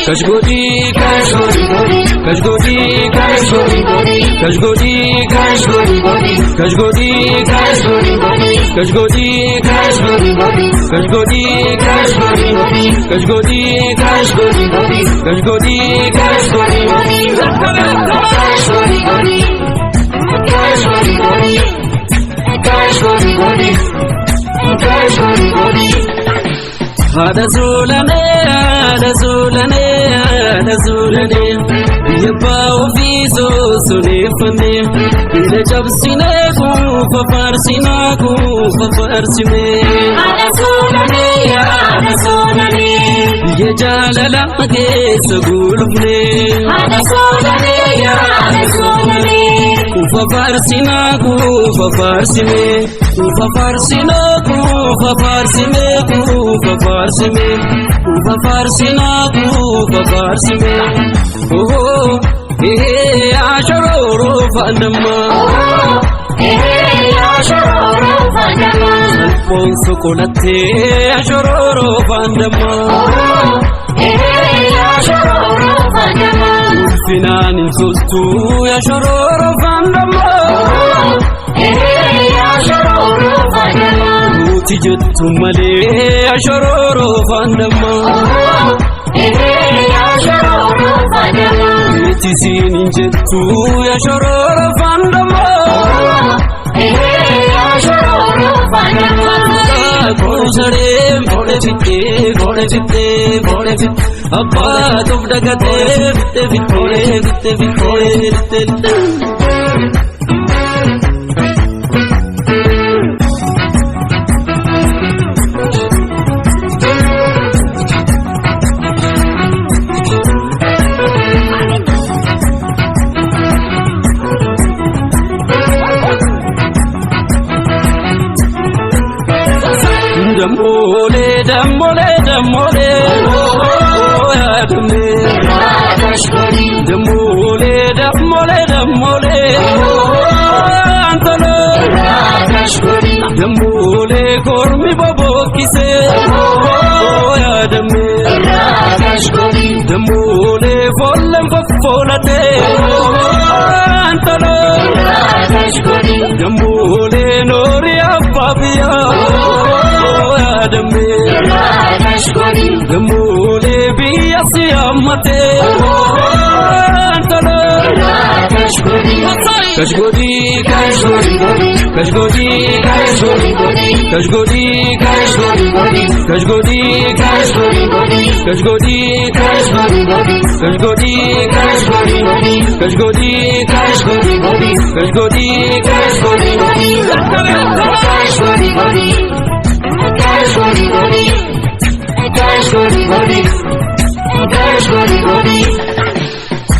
Kashgodi, Kashgodi, Kashgodi, Kashgodi, Kashgodi, Kashgodi, Kashgodi, Kashgodi, Kashgodi, Kashgodi, Kashgodi, Kashgodi, Kashgodi, Kashgodi, Kashgodi, Kashgodi, Kashgodi, Hada Zulane, Hada Zulane, Hada Zulane, Yabba Ofiso Sulefane, Ila Jabsine Kufa Farsina Kufa Farsime, Hada Zulane, Hada Zulane, Yajalala Gesa Gulufne, Hada Zulane, Hada Zulane, Kufa Farsina Kufa Farsime, Kufa Farsina Kufa Farsime, Kufa Farsime, Kufa Farsina Kufa Farsime. Oh, Ashororo Fandama. Ashororo Fandama. Alfonso Colate, Ashororo Fandama. Ashororo Fandama. Finan Sostu, Ashororo Fandama. Ashororo Fandama. Tijutumale, Ashororo Fandama. Ashororo Fandama. Tizin Jettu, Ashororo Fandama. Ashororo Fandama. Kosare, Bodefite, Bodefite, Bodefite, Abba, Tobdagate, Vitore, Vitore, Damole, Damole, Damole, oh, Adame, Damole, Damole, Damole, oh, Antalo, Damole, Kormi Bobo Kise, oh, Adame, Damole, Follem Folate, oh, Antalo, Damole, Noria Fabia, Damole biyasi amate, Antalo. Kashgodi, Kashgodi, Kashgodi, Kashgodi, Kashgodi, Kashgodi, Kashgodi, Kashgodi, Kashgodi, Kashgodi, Kashgodi, Kashgodi, Kashgodi, Kashgodi, Kashgodi, Kashgodi,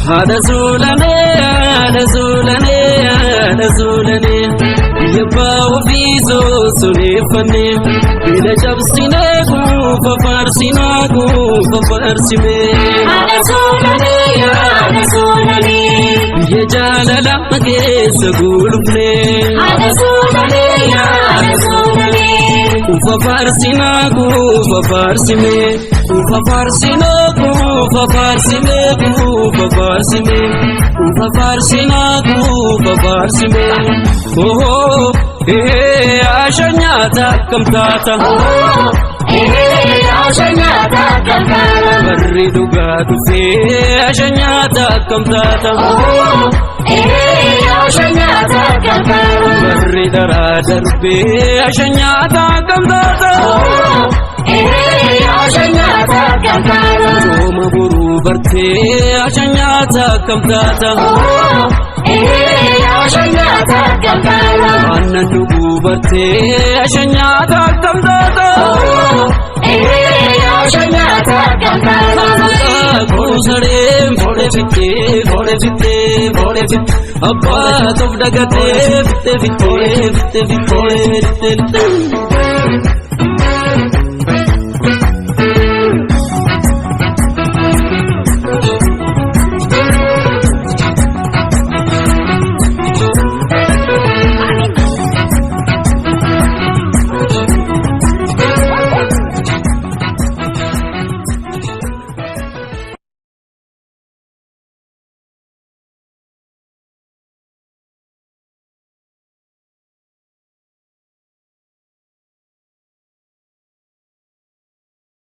Hada Zulane, Hada Zulane, Hada Zulane, Yabba Ofiso Sulefane, Ila Jabsine Kufa Farsina Kufa Farsime, Hada Zulane, Hada Zulane, Yajalala Gesa Gulufne, Hada Zulane, Hada Zulane, Kufa Farsina Kufa Farsime. Ufa farsina kufa farsime Ufa farsina kufa farsime Oh ashanyata kamtata ashanyata kamtata Barri duga dufe ashanyata kamtata ashanyata kamtata Barri dara darbe ashanyata kamtata ashanyata kamtata Roma buru barte ashanyata kamtata ashanyata kamtata Anna dugu barte ashanyata kamtata ashanyata kamtata Kusare bode fitte Abba tov dagate fitte